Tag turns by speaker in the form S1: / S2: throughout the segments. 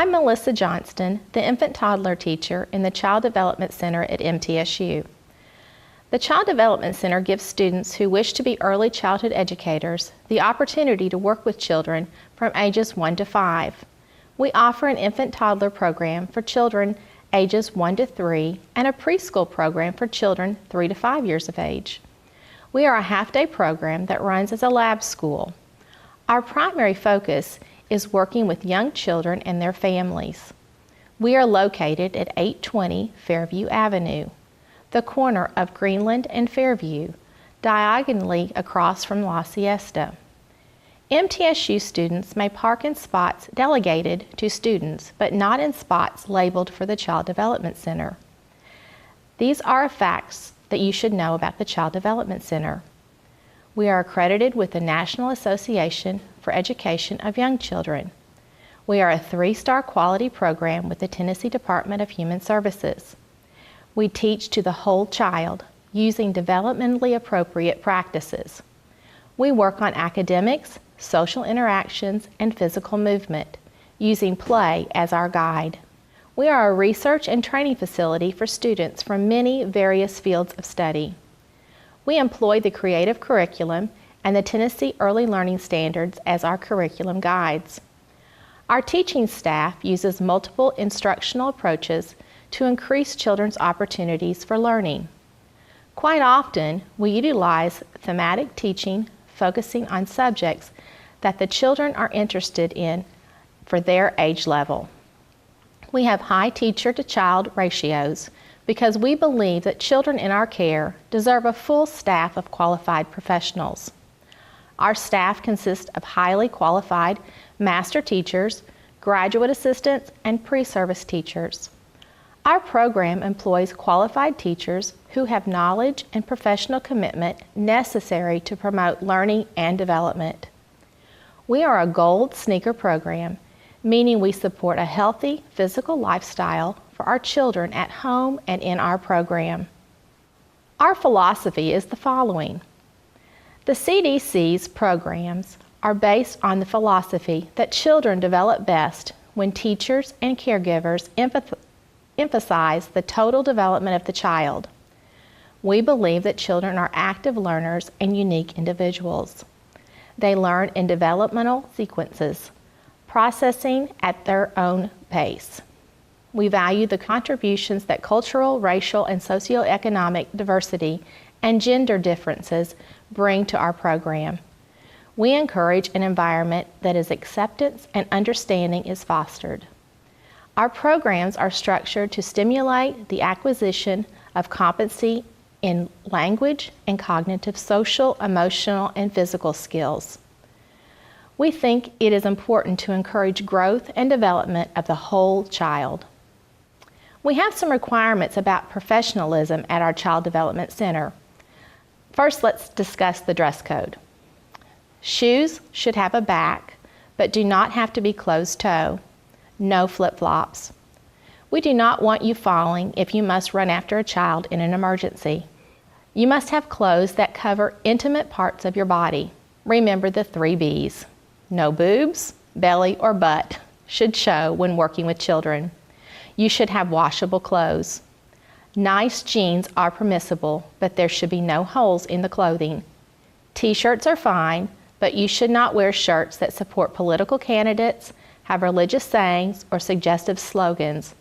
S1: I'm Melissa Johnston, the infant toddler teacher in the Child Development Center at MTSU. The Child Development Center gives students who wish to be early childhood educators the opportunity to work with children from ages 1 to 5. We offer an infant toddler program for children ages 1 to 3 and a preschool program for children 3 to 5 years of age. We are a half-day program that runs as a lab school. Our primary focus is working with young children and their families. We are located at 820 Fairview Avenue, the corner of Greenland and Fairview, diagonally across from La Siesta. MTSU students may park in spots delegated to students, but not in spots labeled for the Child Development Center. These are facts that you should know about the Child Development Center. We are accredited with the National Association for Education of Young Children. We are a 3-star quality program with the Tennessee Department of Human Services. We teach to the whole child using developmentally appropriate practices. We work on academics, social interactions, and physical movement, using play as our guide. We are a research and training facility for students from many various fields of study. We employ the creative curriculum and the Tennessee Early Learning Standards as our curriculum guides. Our teaching staff uses multiple instructional approaches to increase children's opportunities for learning. Quite often, we utilize thematic teaching focusing on subjects that the children are interested in for their age level. We have high teacher-to-child ratios because we believe that children in our care deserve a full staff of qualified professionals. Our staff consists of highly qualified master teachers, graduate assistants, and pre-service teachers. Our program employs qualified teachers who have knowledge and professional commitment necessary to promote learning and development. We are a gold sneaker program, meaning we support a healthy physical lifestyle for our children at home and in our program. Our philosophy is the following. The CDC's programs are based on the philosophy that children develop best when teachers and caregivers emphasize the total development of the child. We believe that children are active learners and unique individuals. They learn in developmental sequences, processing at their own pace. We value the contributions that cultural, racial, and socioeconomic diversity and gender differences bring to our program. We encourage an environment that is acceptance and understanding is fostered. Our programs are structured to stimulate the acquisition of competency in language and cognitive, social, emotional, and physical skills. We think it is important to encourage growth and development of the whole child. We have some requirements about professionalism at our Child Development Center. First, let's discuss the dress code. Shoes should have a back, but do not have to be closed-toe. No flip-flops. We do not want you falling if you must run after a child in an emergency. You must have clothes that cover intimate parts of your body. Remember the 3 B's. No boobs, belly, or butt should show when working with children. You should have washable clothes. Nice jeans are permissible, but there should be no holes in the clothing. T-shirts are fine, but you should not wear shirts that support political candidates, have religious sayings, or suggestive slogans,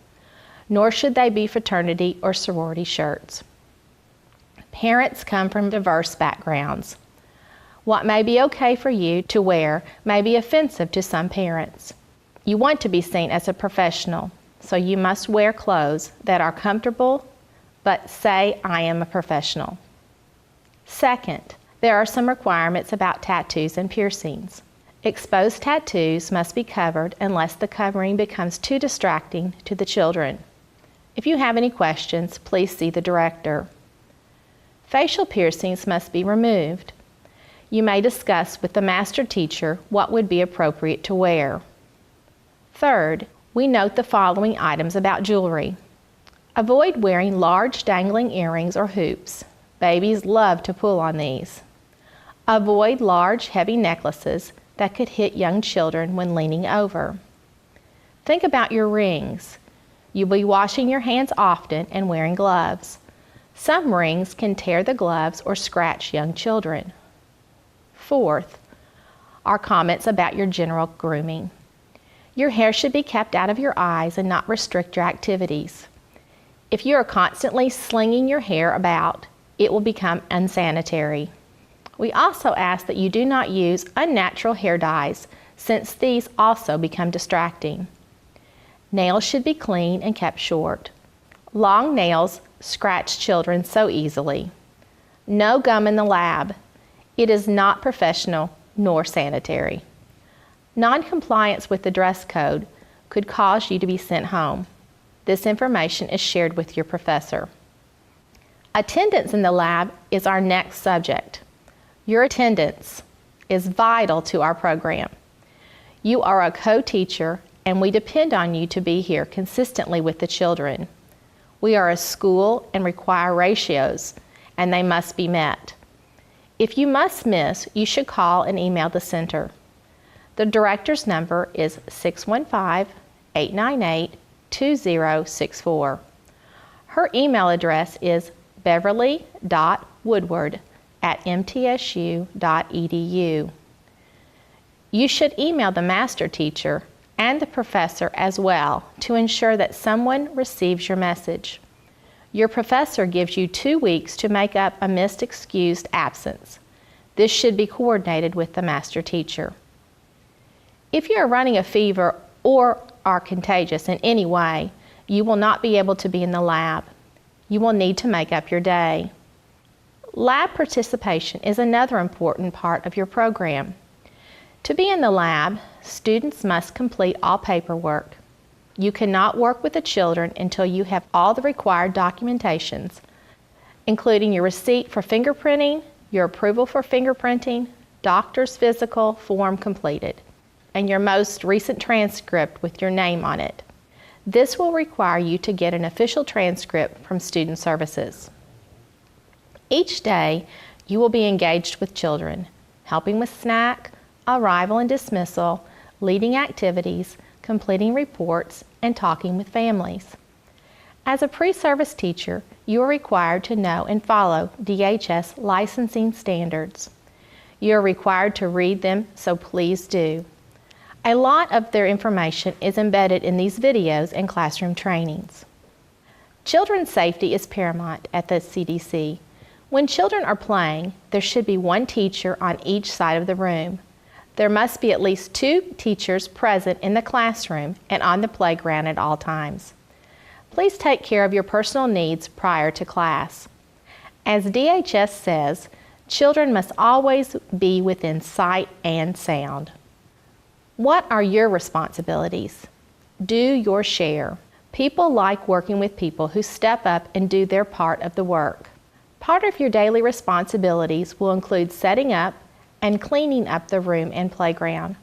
S1: nor should they be fraternity or sorority shirts. Parents come from diverse backgrounds. What may be okay for you to wear may be offensive to some parents. You want to be seen as a professional, so you must wear clothes that are comfortable, but say, "I am a professional." Second, there are some requirements about tattoos and piercings. Exposed tattoos must be covered unless the covering becomes too distracting to the children. If you have any questions, please see the director. Facial piercings must be removed. You may discuss with the master teacher what would be appropriate to wear. Third, we note the following items about jewelry. Avoid wearing large dangling earrings or hoops. Babies love to pull on these. Avoid large, heavy necklaces that could hit young children when leaning over. Think about your rings. You'll be washing your hands often and wearing gloves. Some rings can tear the gloves or scratch young children. Fourth, are comments about your general grooming. Your hair should be kept out of your eyes and not restrict your activities. If you are constantly slinging your hair about, it will become unsanitary. We also ask that you do not use unnatural hair dyes, since these also become distracting. Nails should be clean and kept short. Long nails scratch children so easily. No gum in the lab. It is not professional nor sanitary. Non-compliance with the dress code could cause you to be sent home. This information is shared with your professor. Attendance in the lab is our next subject. Your attendance is vital to our program. You are a co-teacher, and we depend on you to be here consistently with the children. We are a school and require ratios, and they must be met. If you must miss, you should call and email the center. The director's number is 615-898-2064. Her email address is beverly.woodward@mtsu.edu. You should email the master teacher and the professor as well to ensure that someone receives your message. Your professor gives you 2 weeks to make up a missed excused absence. This should be coordinated with the master teacher. If you are running a fever or are contagious in any way, you will not be able to be in the lab. You will need to make up your day. Lab participation is another important part of your program. To be in the lab, students must complete all paperwork. You cannot work with the children until you have all the required documentations, including your receipt for fingerprinting, your approval for fingerprinting, doctor's physical form completed, and your most recent transcript with your name on it. This will require you to get an official transcript from Student Services. Each day, you will be engaged with children, helping with snack, arrival and dismissal, leading activities, completing reports, and talking with families. As a pre-service teacher, you are required to know and follow DHS licensing standards. You are required to read them, so please do. A lot of their information is embedded in these videos and classroom trainings. Children's safety is paramount at the CDC. When children are playing, there should be one teacher on each side of the room. There must be at least 2 teachers present in the classroom and on the playground at all times. Please take care of your personal needs prior to class. As DHS says, children must always be within sight and sound. What are your responsibilities? Do your share. People like working with people who step up and do their part of the work. Part of your daily responsibilities will include setting up and cleaning up the room and playground.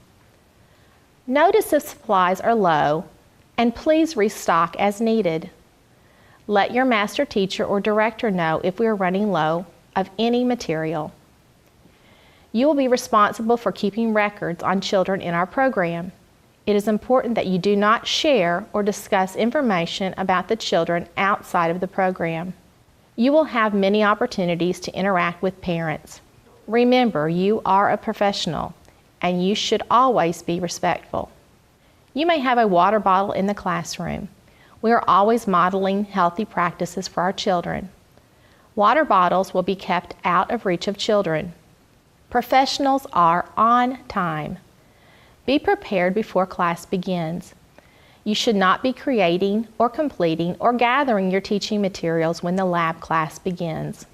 S1: Notice if supplies are low, and please restock as needed. Let your master teacher or director know if we are running low of any material. You will be responsible for keeping records on children in our program. It is important that you do not share or discuss information about the children outside of the program. You will have many opportunities to interact with parents. Remember, you are a professional, and you should always be respectful. You may have a water bottle in the classroom. We are always modeling healthy practices for our children. Water bottles will be kept out of reach of children. Professionals are on time. Be prepared before class begins. You should not be creating or completing or gathering your teaching materials when the lab class begins.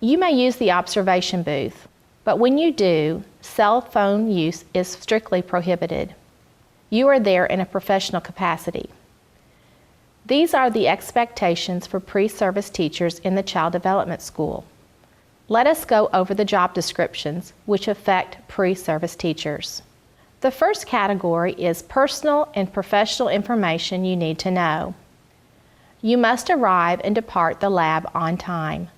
S1: You may use the observation booth, but when you do, cell phone use is strictly prohibited. You are there in a professional capacity. These are the expectations for pre-service teachers in the Child Development School. Let us go over the job descriptions which affect pre-service teachers. The first category is personal and professional information you need to know. You must arrive and depart the lab on time.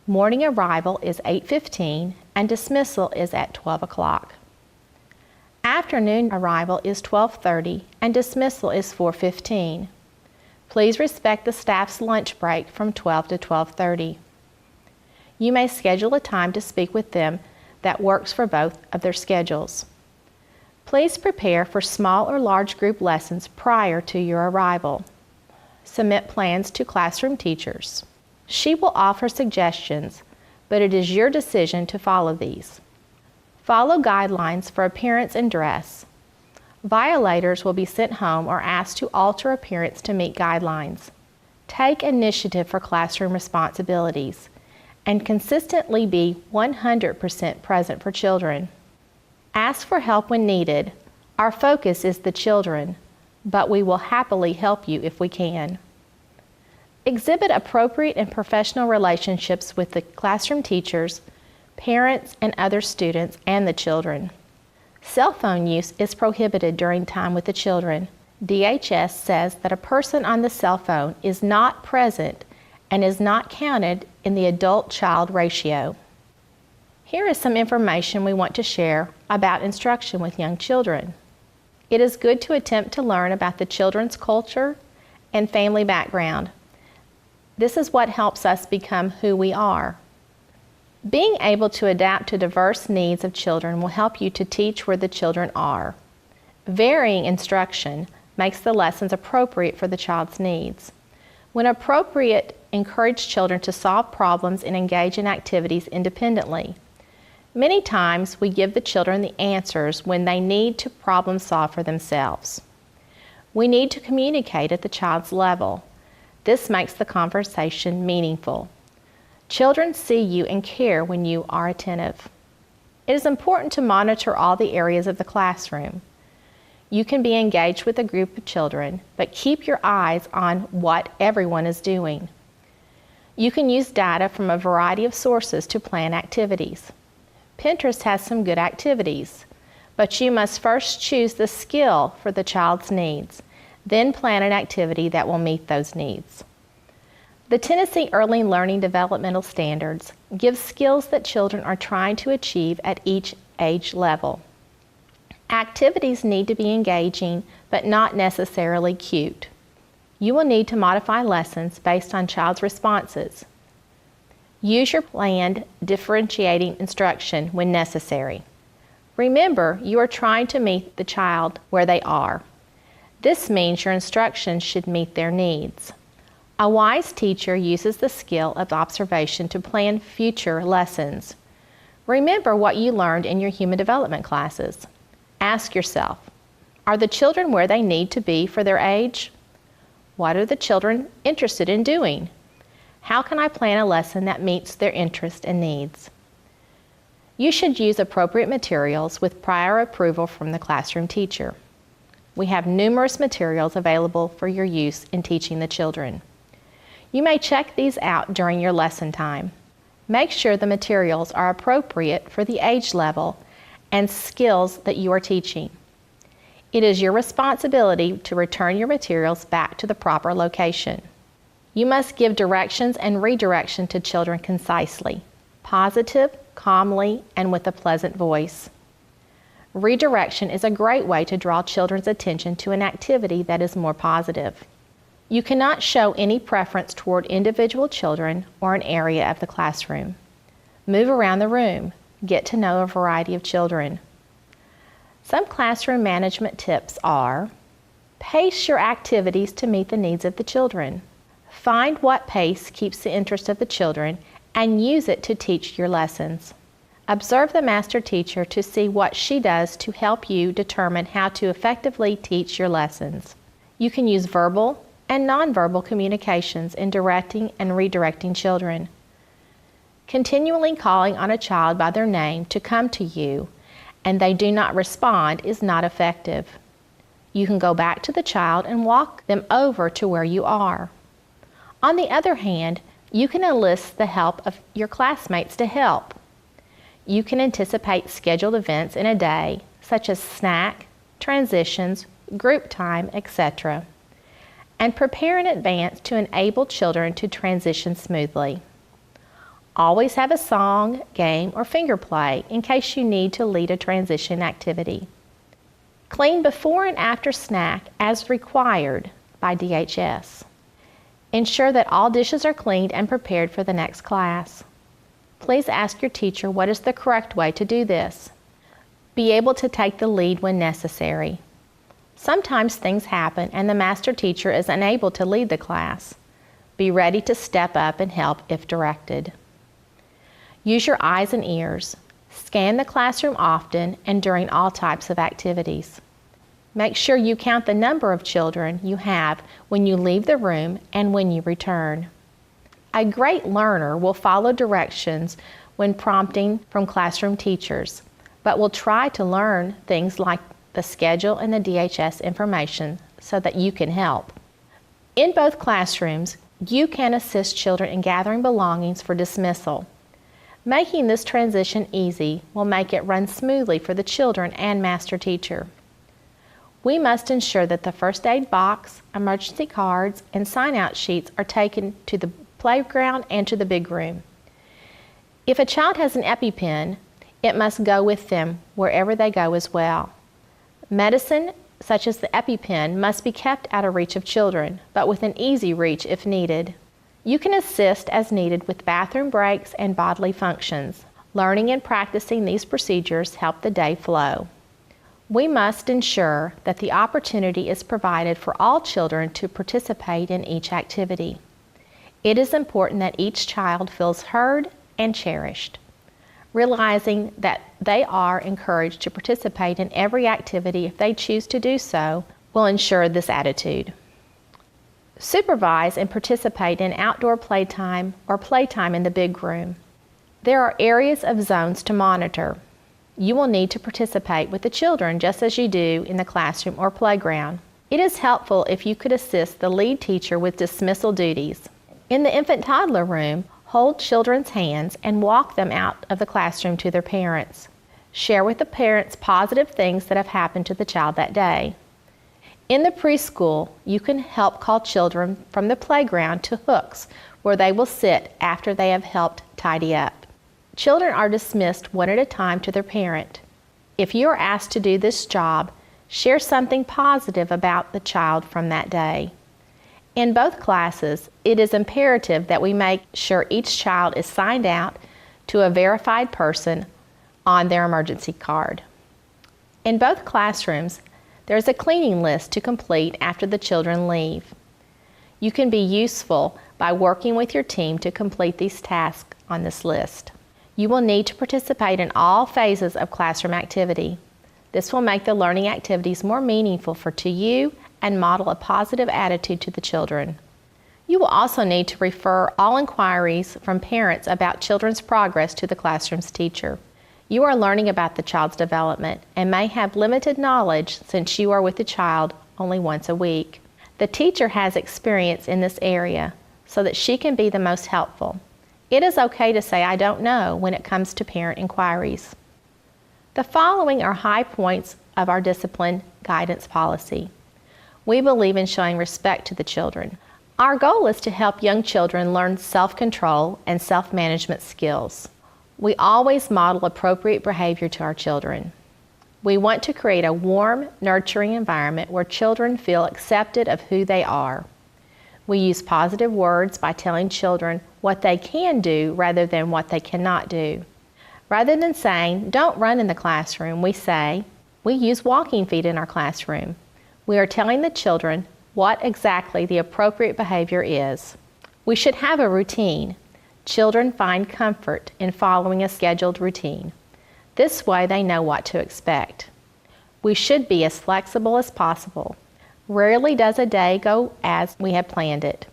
S1: Morning arrival is 8:15 and dismissal is at 12 o'clock. After afternoon arrival is 12:30 and dismissal is 4:15. Please respect the staff's lunch break from 12 to 12:30. You may schedule a time to speak with them that works for both of their schedules. Please prepare for small or large group lessons prior to your arrival. Submit plans to classroom teachers. She will offer suggestions, but it is your decision to follow these. Follow guidelines for appearance and dress. Violators will be sent home or asked to alter appearance to meet guidelines. Take initiative for classroom responsibilities and consistently be 100% present for children. Ask for help when needed. Our focus is the children, but we will happily help you if we can. Exhibit appropriate and professional relationships with the classroom teachers, parents, and other students and the children. Cell phone use is prohibited during time with the children. DHS says that a person on the cell phone is not present and is not counted in the adult-child ratio. Here is some information we want to share about instruction with young children. It is good to attempt to learn about the children's culture and family background. This is what helps us become who we are. Being able to adapt to diverse needs of children will help you to teach where the children are. Varying instruction makes the lessons appropriate for the child's needs. When appropriate, encourage children to solve problems and engage in activities independently. Many times we give the children the answers when they need to problem solve for themselves. We need to communicate at the child's level. This makes the conversation meaningful. Children see you and care when you are attentive. It is important to monitor all the areas of the classroom. You can be engaged with a group of children, but keep your eyes on what everyone is doing. You can use data from a variety of sources to plan activities. Pinterest has some good activities, but you must first choose the skill for the child's needs, then plan an activity that will meet those needs. The Tennessee Early Learning Developmental Standards give skills that children are trying to achieve at each age level. Activities need to be engaging, but not necessarily cute. You will need to modify lessons based on child's responses. Use your planned differentiating instruction when necessary. Remember, you are trying to meet the child where they are. This means your instruction should meet their needs. A wise teacher uses the skill of observation to plan future lessons. Remember what you learned in your human development classes. Ask yourself, are the children where they need to be for their age? What are the children interested in doing? How can I plan a lesson that meets their interests and needs? You should use appropriate materials with prior approval from the classroom teacher. We have numerous materials available for your use in teaching the children. You may check these out during your lesson time. Make sure the materials are appropriate for the age level and skills that you are teaching. It is your responsibility to return your materials back to the proper location. You must give directions and redirection to children concisely, positive, calmly, and with a pleasant voice. Redirection is a great way to draw children's attention to an activity that is more positive. You cannot show any preference toward individual children or an area of the classroom. Move around the room. Get to know a variety of children. Some classroom management tips are: pace your activities to meet the needs of the children. Find what pace keeps the interest of the children and use it to teach your lessons. Observe the master teacher to see what she does to help you determine how to effectively teach your lessons. You can use verbal and nonverbal communications in directing and redirecting children. Continually calling on a child by their name to come to you and they do not respond is not effective. You can go back to the child and walk them over to where you are. On the other hand, you can enlist the help of your classmates to help. You can anticipate scheduled events in a day, such as snack, transitions, group time, etc., and prepare in advance to enable children to transition smoothly. Always have a song, game, or finger play in case you need to lead a transition activity. Clean before and after snack as required by DHS. Ensure that all dishes are cleaned and prepared for the next class. Please ask your teacher what is the correct way to do this. Be able to take the lead when necessary. Sometimes things happen and the master teacher is unable to lead the class. Be ready to step up and help if directed. Use your eyes and ears. Scan the classroom often and during all types of activities. Make sure you count the number of children you have when you leave the room and when you return. A great learner will follow directions when prompting from classroom teachers, but will try to learn things like the schedule and the DHS information so that you can help. In both classrooms, you can assist children in gathering belongings for dismissal. Making this transition easy will make it run smoothly for the children and master teacher. We must ensure that the first aid box, emergency cards, and sign-out sheets are taken to the playground and to the big room. If a child has an EpiPen, it must go with them wherever they go as well. Medicine, such as the EpiPen, must be kept out of reach of children, but within easy reach if needed. You can assist as needed with bathroom breaks and bodily functions. Learning and practicing these procedures help the day flow. We must ensure that the opportunity is provided for all children to participate in each activity. It is important that each child feels heard and cherished. Realizing that they are encouraged to participate in every activity if they choose to do so will ensure this attitude. Supervise and participate in outdoor playtime or playtime in the big room. There are areas of zones to monitor. You will need to participate with the children just as you do in the classroom or playground. It is helpful if you could assist the lead teacher with dismissal duties. In the infant-toddler room, hold children's hands and walk them out of the classroom to their parents. Share with the parents positive things that have happened to the child that day. In the preschool, you can help call children from the playground to hooks where they will sit after they have helped tidy up. Children are dismissed one at a time to their parent. If you are asked to do this job, share something positive about the child from that day. In both classes, it is imperative that we make sure each child is signed out to a verified person on their emergency card. In both classrooms, there is a cleaning list to complete after the children leave. You can be useful by working with your team to complete these tasks on this list. You will need to participate in all phases of classroom activity. This will make the learning activities more meaningful to you and model a positive attitude to the children. You will also need to refer all inquiries from parents about children's progress to the classroom's teacher. You are learning about the child's development and may have limited knowledge since you are with the child only once a week. The teacher has experience in this area so that she can be the most helpful. It is okay to say "I don't know" when it comes to parent inquiries. The following are high points of our discipline guidance policy. We believe in showing respect to the children. Our goal is to help young children learn self-control and self-management skills. We always model appropriate behavior to our children. We want to create a warm, nurturing environment where children feel accepted of who they are. We use positive words by telling children what they can do rather than what they cannot do. Rather than saying, "Don't run in the classroom," we say, "We use walking feet in our classroom." We are telling the children what exactly the appropriate behavior is. We should have a routine. Children find comfort in following a scheduled routine. This way they know what to expect. We should be as flexible as possible. Rarely does a day go as we have planned it.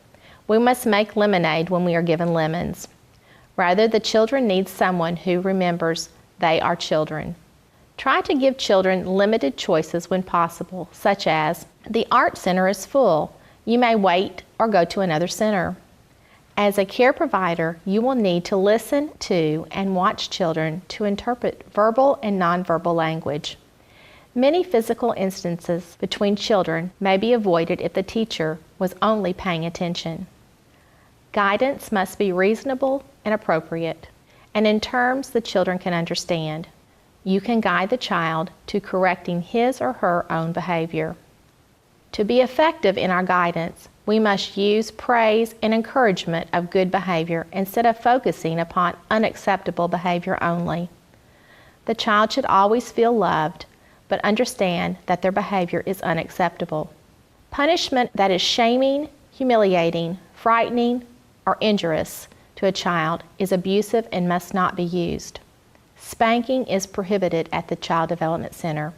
S1: We must make lemonade when we are given lemons. Rather, the children need someone who remembers they are children. Try to give children limited choices when possible, such as, "The art center is full. You may wait or go to another center." As a care provider, you will need to listen to and watch children to interpret verbal and nonverbal language. Many physical instances between children may be avoided if the teacher was only paying attention. Guidance must be reasonable and appropriate, and in terms the children can understand. you can guide the child to correcting his or her own behavior. To be effective in our guidance, we must use praise and encouragement of good behavior instead of focusing upon unacceptable behavior only. The child should always feel loved, but understand that their behavior is unacceptable. Punishment that is shaming, humiliating, frightening, or injurious to a child is abusive and must not be used. Spanking is prohibited at the Child Development Center.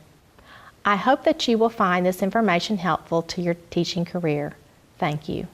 S1: I hope that you will find this information helpful to your teaching career. Thank you.